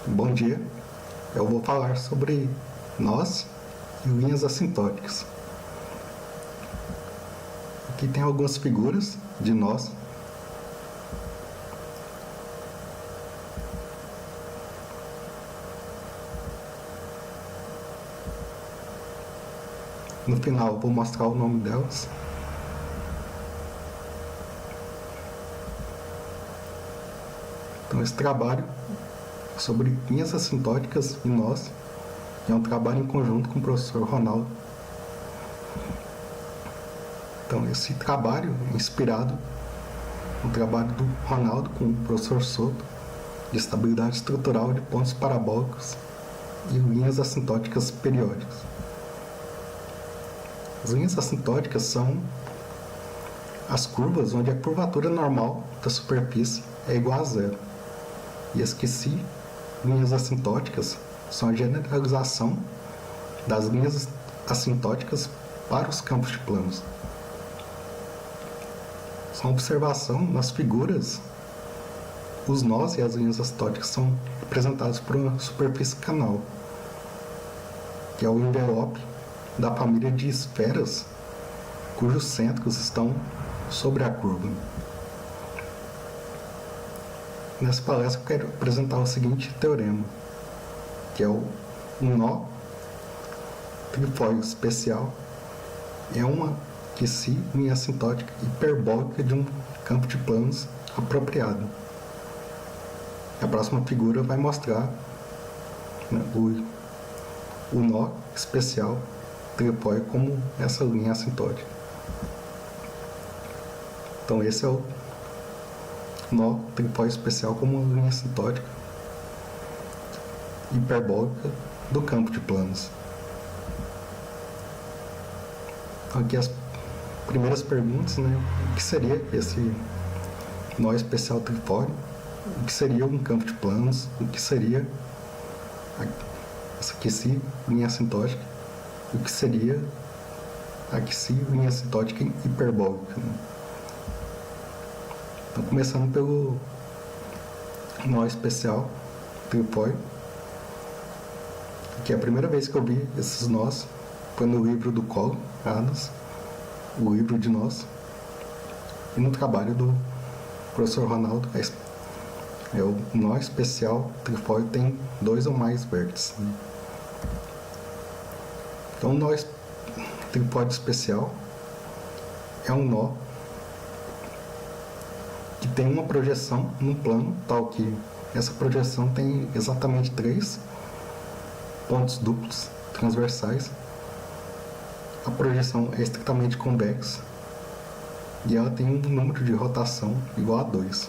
Bom dia, eu vou falar sobre nós e linhas assintóticas. Aqui tem algumas figuras de nós. No final eu vou mostrar o nome delas. Então esse trabalho sobre linhas assintóticas e nós é um trabalho em conjunto com o professor Ronaldo. Então esse trabalho é inspirado no trabalho do Ronaldo com o professor Soto de estabilidade estrutural de pontos parabólicos e linhas assintóticas periódicas. As linhas assintóticas são as curvas onde a curvatura normal da superfície é igual a zero. E as linhas assintóticas são a generalização das linhas assintóticas para os campos de planos. Só uma observação, nas figuras, os nós e as linhas assintóticas são representados por uma superfície canal, que é o envelope da família de esferas cujos centros estão sobre a curva. Nessa palestra eu quero apresentar o seguinte teorema, que é um nó trifóide especial é uma linha assintótica hiperbólica de um campo de planos apropriado. A próxima figura vai mostrar, né, o nó especial trifóide como essa linha assintótica. Então esse é o nó trifóide especial como uma linha assintótica hiperbólica do campo de planos. Então, aqui as primeiras perguntas, né? O que seria esse nó especial trifóide? O que seria um campo de planos? O que seria essa linha assintótica? O que seria a linha assintótica hiperbólica, né? Então, começando pelo nó especial trifóide, que a primeira vez que eu vi esses nós foi no livro do Collor Adams, o livro de nós, e no trabalho do professor Ronaldo. É o nó especial trifóide tem 2 ou mais vértices, né? Então o nó trifóide especial é um nó que tem uma projeção no plano tal que essa projeção tem exatamente 3 pontos duplos transversais. A projeção é estritamente convexa e ela tem um número de rotação igual a 2.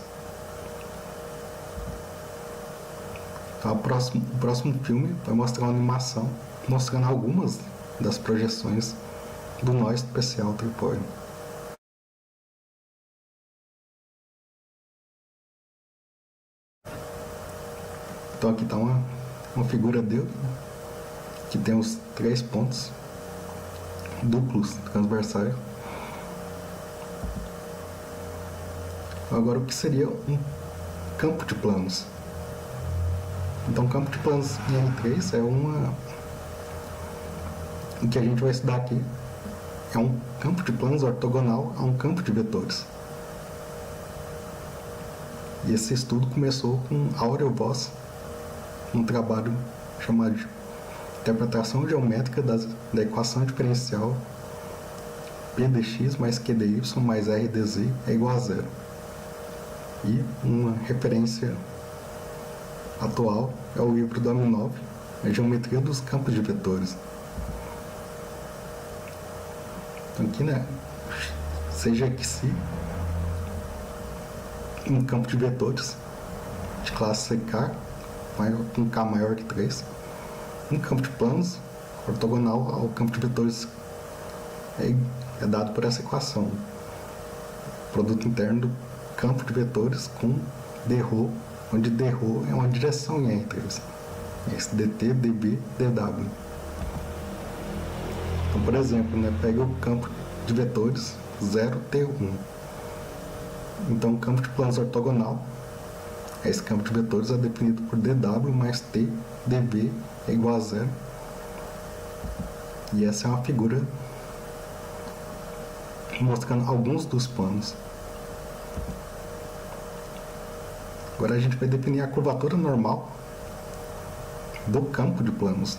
Então, o próximo filme vai mostrar uma animação mostrando algumas das projeções do nó especial trifóide. Então aqui está uma figura dele, que tem os 3 pontos duplos transversais. Agora, o que seria um campo de planos? Então, campo de planos em N3 é o que a gente vai estudar aqui é um campo de planos ortogonal a um campo de vetores. E esse estudo começou com Áureo Voss, um trabalho chamado de interpretação geométrica da equação diferencial P dx mais Q dy mais R dz é igual a zero. E uma referência atual é o livro do Aminov, a geometria dos campos de vetores. Então aqui, né, seja que se um campo de vetores de classe CK com K maior que 3, um campo de planos ortogonal ao campo de vetores é dado por essa equação, produto interno do campo de vetores com dρ, onde dρ é uma direção em R3, esse dt, dB, dw. Então, por exemplo, né, pega o campo de vetores 0, T1. Então, o campo de planos ortogonal Esse campo de vetores é definido por dw mais t dv é igual a zero. E essa é uma figura mostrando alguns dos planos. Agora a gente vai definir a curvatura normal do campo de planos.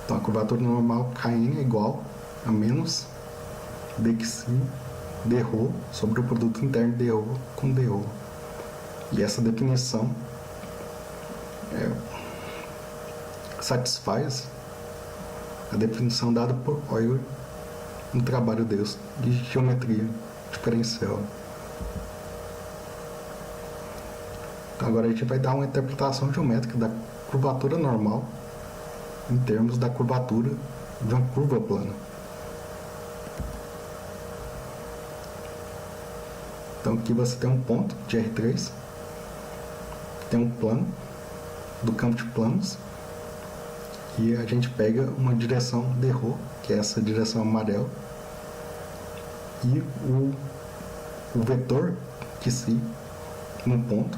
Então a curvatura normal Kn é igual a menos dxi dρ sobre o produto interno dρ com dρ. E essa definição satisfaz a definição dada por Euler no trabalho deles de geometria diferencial. Então agora a gente vai dar uma interpretação geométrica da curvatura normal em termos da curvatura de uma curva plana. Então aqui você tem um ponto de R3, tem um plano do campo de planos, e a gente pega uma direção dρ, que é essa direção amarela, e o vetor que se no ponto,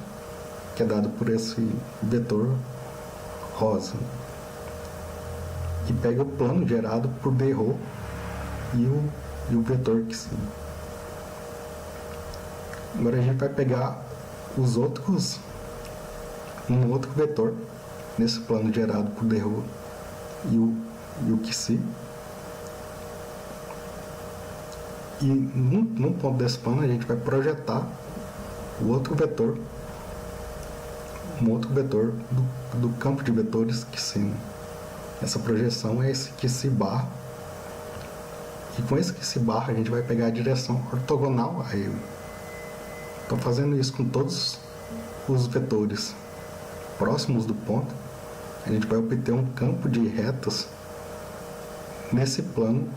que é dado por esse vetor rosa, e pega o plano gerado por dρ e o vetor que se. Agora a gente vai pegar os outros, um outro vetor nesse plano gerado por dρ e o que se, e num ponto desse plano a gente vai projetar o outro vetor, um outro vetor do campo de vetores que se. Essa projeção é esse que se barra, e com esse que se barra a gente vai pegar a direção ortogonal a ele. Então, fazendo isso com todos os vetores próximos do ponto, a gente vai obter um campo de retas nesse plano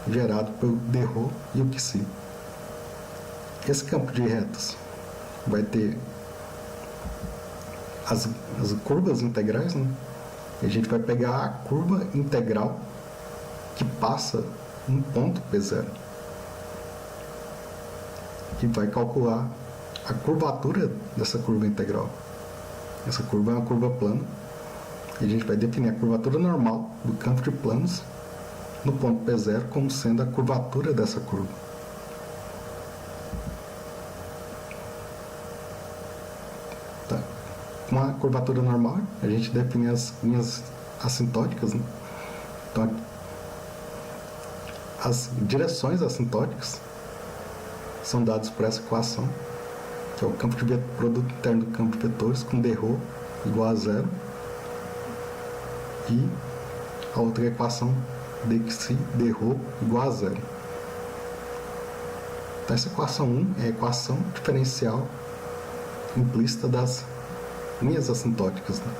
gerado pelo dρ e o que se. Esse campo de retas vai ter as curvas integrais, né? E a gente vai pegar a curva integral que passa um ponto P0 e vai calcular a curvatura dessa curva integral. Essa curva é uma curva plana, e a gente vai definir a curvatura normal do campo de planos no ponto P0 como sendo a curvatura dessa curva. Tá. Com a curvatura normal, a gente define as linhas assintóticas, né? Então, as direções assintóticas são dadas por essa equação, que é o campo de produto interno do campo de vetores com dρ igual a zero, e a outra equação dxi dρ igual a zero. Então essa equação 1 é a equação diferencial implícita das linhas assintóticas, né,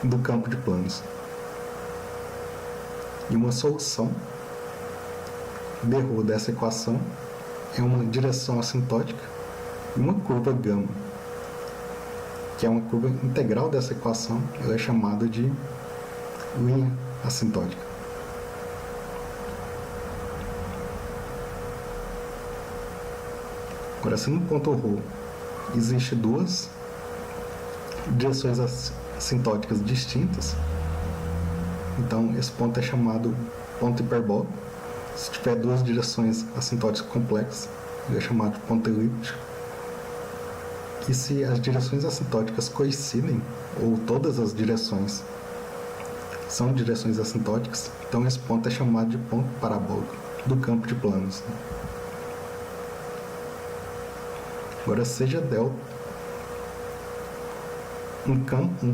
do campo de planos. E uma solução dρ dessa equação é uma direção assintótica e uma curva gama, que é uma curva integral dessa equação. Ela é chamada de linha assintótica. Agora, se no ponto ρ existe duas direções assintóticas distintas, então esse ponto é chamado ponto hiperbólico. Se tiver duas direções assintóticas complexas, ele é chamado de ponto elíptico. E se as direções assintóticas coincidem, ou todas as direções são direções assintóticas, então esse ponto é chamado de ponto parabólico do campo de planos. Agora, seja del um campo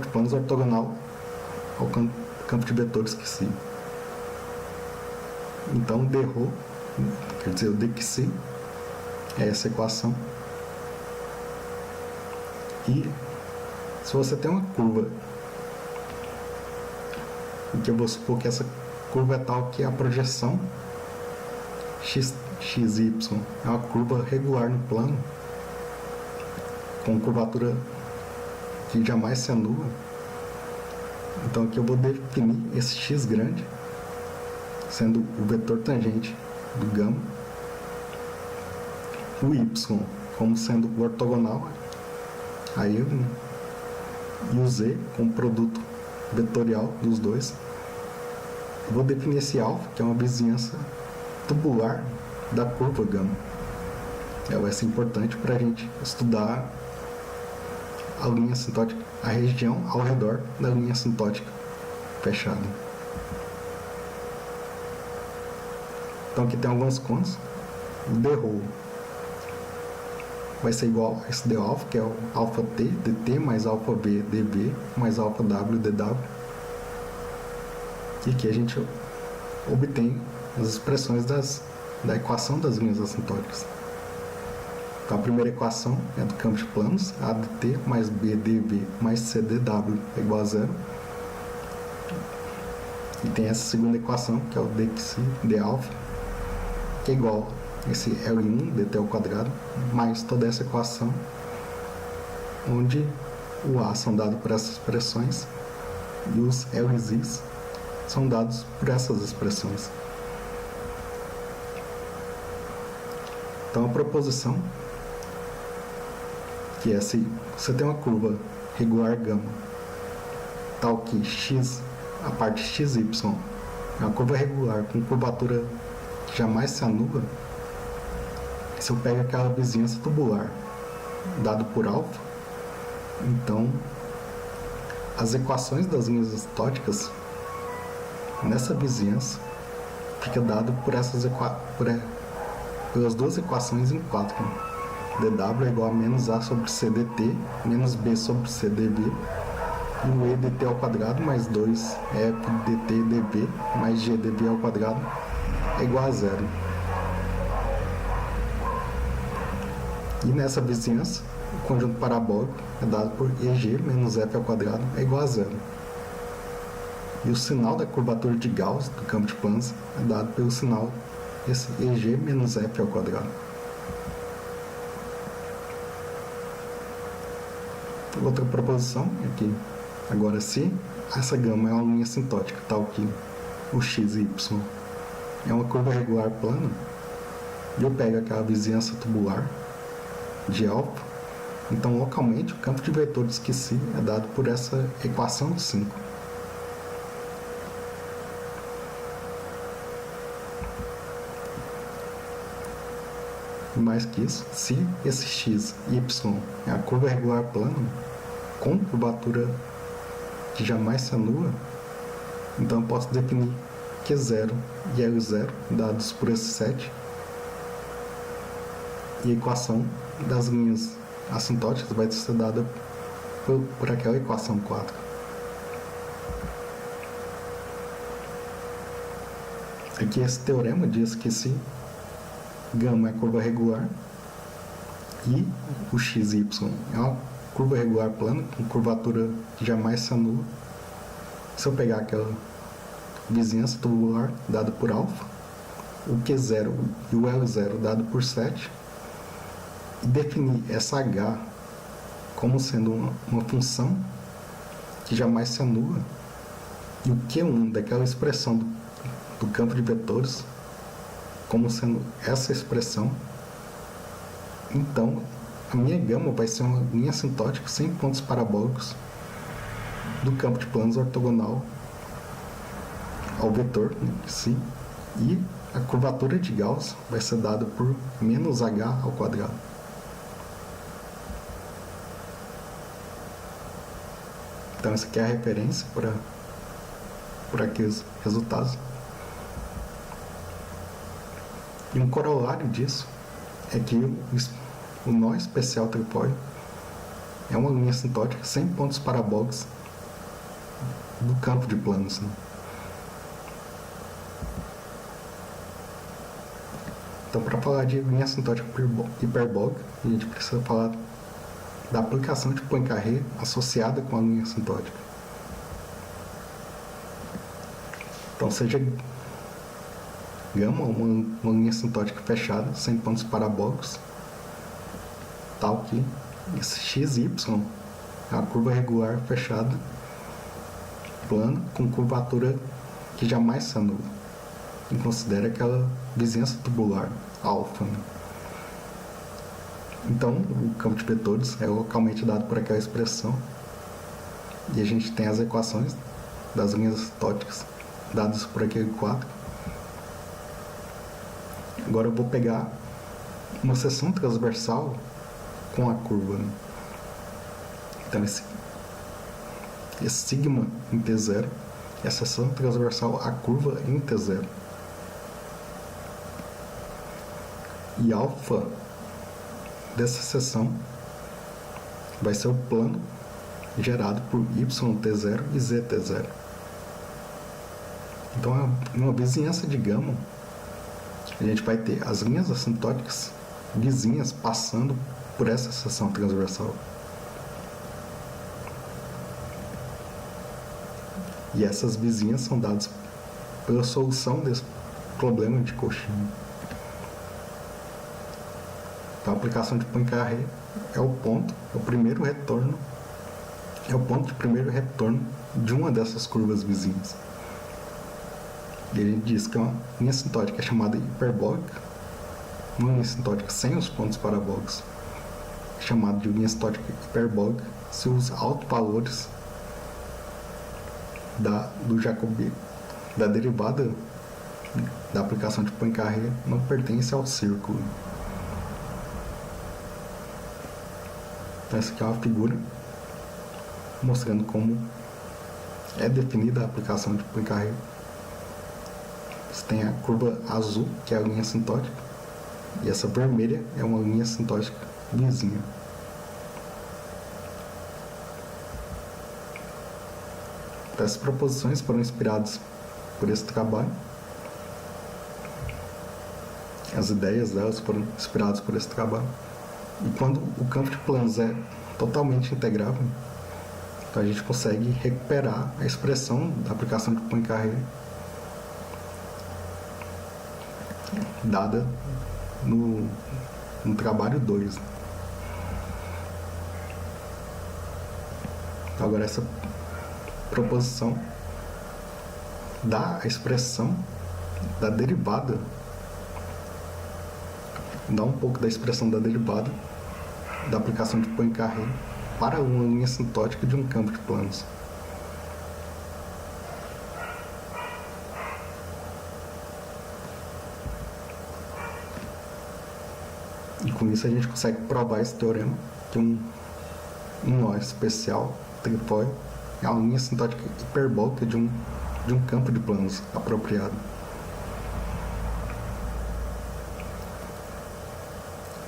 de planos ortogonal ao campo de vetores que se. Então, dρ, quer dizer, o dxi, é essa equação. E se você tem uma curva, em que eu vou supor que essa curva é tal que a projeção xy é uma curva regular no plano, com curvatura que jamais se anula, então aqui eu vou definir esse x grande sendo o vetor tangente do gama, o y como sendo o ortogonal, aí e o z como produto vetorial dos dois. Vou definir esse alfa, que é uma vizinhança tubular da curva gama. Ela vai ser importante para a gente estudar a linha assintótica, a região ao redor da linha assintótica fechada. Então aqui tem algumas contas. O d-roll vai ser igual a esse d alfa, que é o alfa t dt mais alfa v dv mais alfa w dw. E aqui a gente obtém as expressões da equação das linhas assintóticas. Então a primeira equação é do campo de planos, a dt mais b dv mais c dw é igual a zero. E tem essa segunda equação, que é o dxi d alfa, que é igual a esse L1 dt ao quadrado, mais toda essa equação, onde o a são dados por essas expressões e os L's são dados por essas expressões. Então a proposição, que é se você tem uma curva regular gama, tal que x, a parte xy é uma curva regular com curvatura que jamais se anula, se eu pego aquela vizinhança tubular dado por alfa, então as equações das linhas assintóticas nessa vizinhança fica dado por pelas duas equações em 4. dw é igual a menos a sobre c dt menos b sobre c dv, e o e dt ao quadrado mais 2 f dt dv mais g dv ao quadrado é igual a zero. E nessa vizinhança, o conjunto parabólico é dado por eg menos f ao quadrado é igual a zero. E o sinal da curvatura de Gauss do campo de planos é dado pelo sinal esse eg menos f ao quadrado. Outra proposição é que, agora, se essa gama é uma linha assintótica, tal que o x e y é uma curva regular plana, e eu pego aquela vizinhança tubular de alfa, então localmente o campo de vetores que se é dado por essa equação de 5. E mais que isso, se esse x e y é a curva regular plana com curvatura que jamais se anula, então eu posso definir Q0 e L0 dados por esse set, e a equação das linhas assintóticas vai ser dada por aquela equação 4. Aqui esse teorema diz que se gama é curva regular e o x e y é uma curva regular plana com curvatura que jamais se anula, se eu pegar aquela vizinhança tubular dada por alfa, o Q0 e o L0 dado por 7, e definir essa H como sendo uma função que jamais se anula, e o Q1 daquela expressão do campo de vetores como sendo essa expressão, então a minha gama vai ser uma linha assintótica sem pontos parabólicos do campo de planos ortogonal ao vetor si, e a curvatura de Gauss vai ser dada por menos h ao quadrado. Então essa aqui é a referência para aqueles resultados. E um corolário disso é que o nó especial tripóide é uma linha assintótica sem pontos parabólicos do campo de planos. Então, para falar de linha assintótica hiperbólica, a gente precisa falar da aplicação de Poincaré associada com a linha assintótica. Então, seja gama, uma linha assintótica fechada, sem pontos parabólicos, tal que esse XY é uma curva regular fechada, plana, com curvatura que jamais se anula, e considera aquela vizinhança tubular alfa. Então, o campo de vetores é localmente dado por aquela expressão e a gente tem as equações das linhas assintóticas dadas por aquele quadro. Agora eu vou pegar uma seção transversal com a curva, né? Então esse sigma em T0 é a seção transversal à curva em T0. E alfa dessa seção vai ser o plano gerado por YT0 e ZT0. Então, numa vizinhança de gama, a gente vai ter as linhas assintóticas vizinhas passando por essa seção transversal. E essas vizinhas são dadas pela solução desse problema de Cauchy. Então, a aplicação de Poincaré é o ponto, é o primeiro retorno, é o ponto de primeiro retorno de uma dessas curvas vizinhas. E ele diz que uma linha assintótica é chamada hiperbólica, uma linha assintótica sem os pontos parabólicos é chamada de linha assintótica hiperbólica se os autovalores da derivada da aplicação de Poincaré não pertencem ao círculo. Essa aqui é uma figura mostrando como é definida a aplicação de Poincaré. Você tem a curva azul, que é a linha assintótica, e essa vermelha é uma linha assintótica vizinha. Essas proposições foram inspiradas por esse trabalho. As ideias delas foram inspiradas por esse trabalho. E quando o campo de planos é totalmente integrável, então a gente consegue recuperar a expressão da aplicação de Poincaré dada no trabalho 2. Então, agora essa proposição dá a expressão da derivada, dá um pouco da expressão da derivada da aplicação de Poincaré para uma linha assintótica de um campo de planos. E com isso a gente consegue provar esse teorema que um nó especial trifóide é uma linha assintótica hiperbólica de um campo de planos apropriado.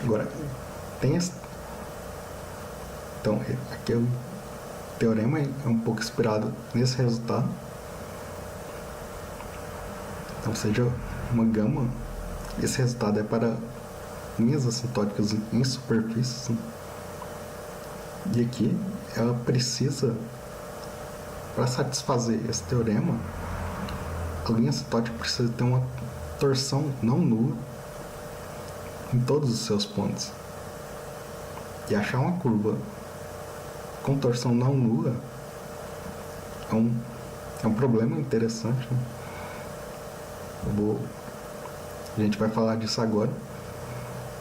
Agora, tem esse... Então, aqui o teorema é um pouco inspirado nesse resultado. Então, seja uma gama, esse resultado é para linhas assintóticas em superfícies. E aqui, ela precisa, para satisfazer esse teorema, a linha assintótica precisa ter uma torção não nula em todos os seus pontos. E achar uma curva com torção não nula é um problema interessante, né? A gente vai falar disso agora.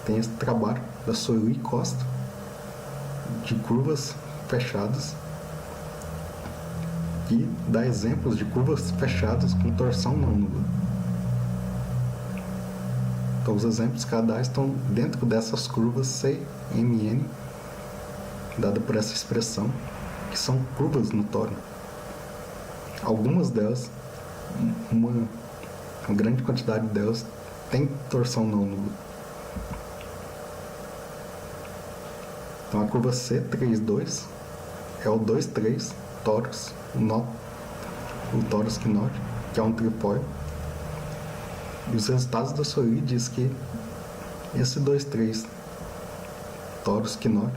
Tem esse trabalho da Soilly e Costa de curvas fechadas e dá exemplos de curvas fechadas com torção não nula. Então, os exemplos que ela dá estão dentro dessas curvas CMN, dada por essa expressão, que são curvas no tório. Algumas delas, uma grande quantidade delas, tem torção não nula. Então, a curva C32 é o 2,3 torus, o torus quinóide, que é um tripóide. E os resultados da Soilly diz que esse 2,3 torus quinóide,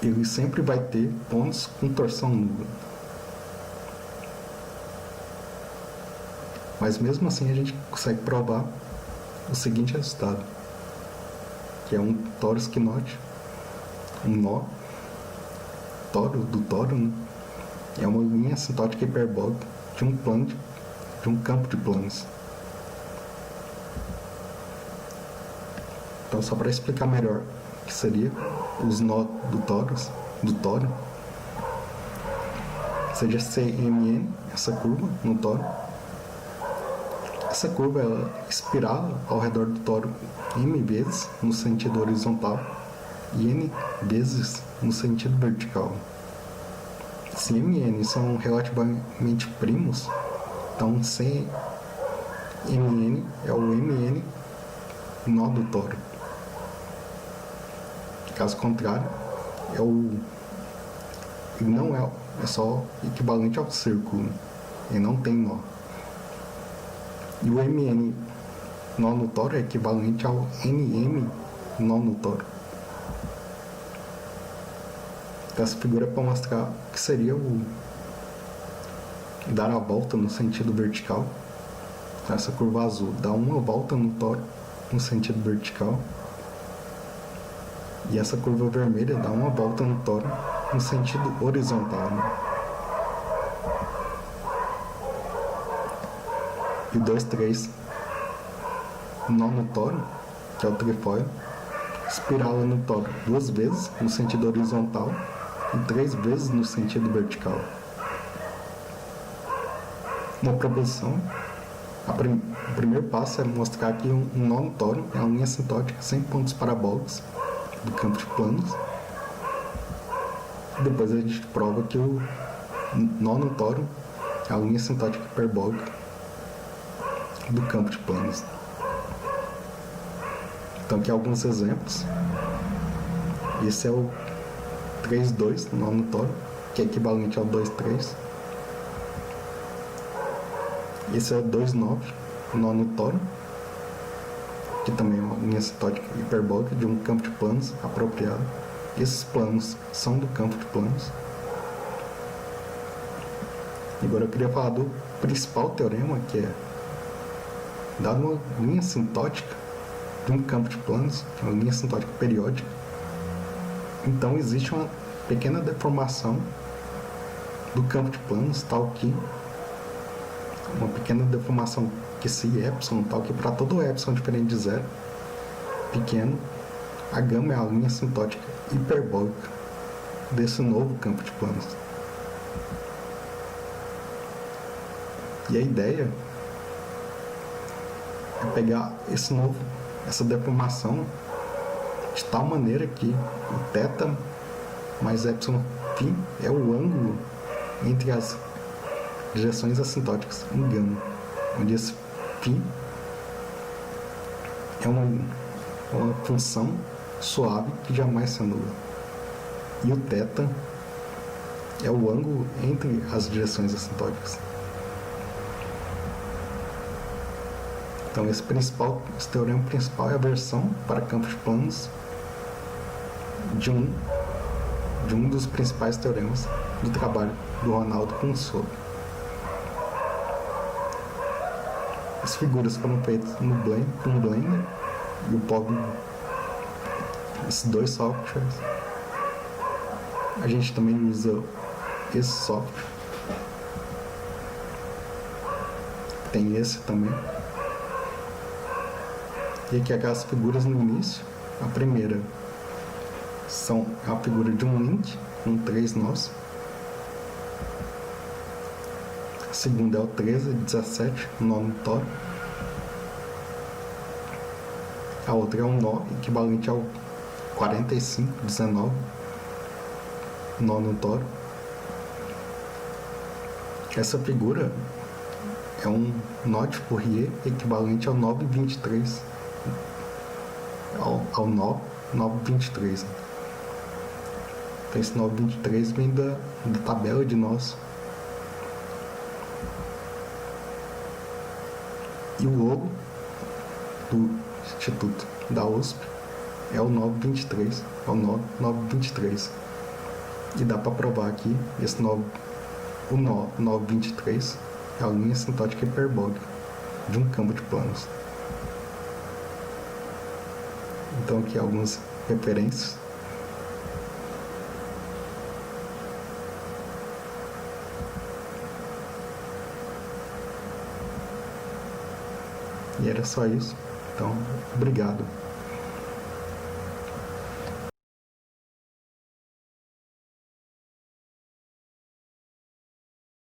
ele sempre vai ter pontos com torção nula. Mas mesmo assim a gente consegue provar o seguinte resultado, que é um torus quinóide, um nó do tório, né? É uma linha assintótica hiperbólica de um plano de um campo de planos. Então, só para explicar melhor o que seria os nós do tório, seja CMN, essa curva no tório. Essa curva ela espirala ao redor do tório M vezes no sentido horizontal e N vezes no sentido vertical. Se M e N são relativamente primos, então CMN é o MN nó do tório. Caso contrário, ele não é só equivalente ao círculo, ele não tem nó. E o MN nó no tório é equivalente ao NM nó no tório. Então, essa figura é para mostrar o que seria o dar a volta no sentido vertical. Essa curva azul dá uma volta no tório no sentido vertical. E essa curva vermelha dá uma volta no tório no sentido horizontal. Né? E o 2,3 nó no tório, que é o trifóio, espirala no tório 2 vezes no sentido horizontal e 3 vezes no sentido vertical. Na proposição, o primeiro passo é mostrar que um nó no tório é uma linha assintótica sem pontos parabólicos do campo de planos. Depois a gente prova que o nó no tório é a linha assintótica hiperbólica do campo de planos. Então aqui alguns exemplos. Esse é o 3,2 nó no tório, que é equivalente ao 2,3. Esse é o 2,9 nó no tório, que também é uma linha assintótica hiperbólica de um campo de planos apropriado. Esses planos são do campo de planos. Agora eu queria falar do principal teorema, que é dado uma linha assintótica de um campo de planos, uma linha assintótica periódica, então existe uma pequena deformação do campo de planos, tal que uma pequena deformação que se epsilon, tal que para todo epsilon diferente de zero, pequeno, a gama é a linha assintótica hiperbólica desse novo campo de planos. E a ideia é pegar essa deformação de tal maneira que o θ mais epsilon φ é o ângulo entre as direções assintóticas em gama, onde esse φ é uma função suave que jamais se anula. E o θ é o ângulo entre as direções assintóticas. Então esse teorema principal é a versão para campos de planos de um dos principais teoremas do trabalho do Ronaldo Consolo. As figuras foram feitas no Blender e o pobre esses dois softwares. A gente também usa esse software. Tem esse também. E aqui aquelas figuras no início. A primeira é a figura de um link com 3 nós. A segunda é o 13 e 17, nó no tório. A outra é um nó equivalente ao 45, 19, nó no tório. Essa figura é um nó de Fourier equivalente ao 9,23, ao nó 9,23. Então esse 9,23 vem da tabela de nós. E o logo do Instituto da USP é o 9,23, é o nó 9,23. E dá para provar aqui o nó 9,23 é a linha assintótica hiperbólica de um campo de planos. Então aqui algumas referências. E era só isso. Então, obrigado.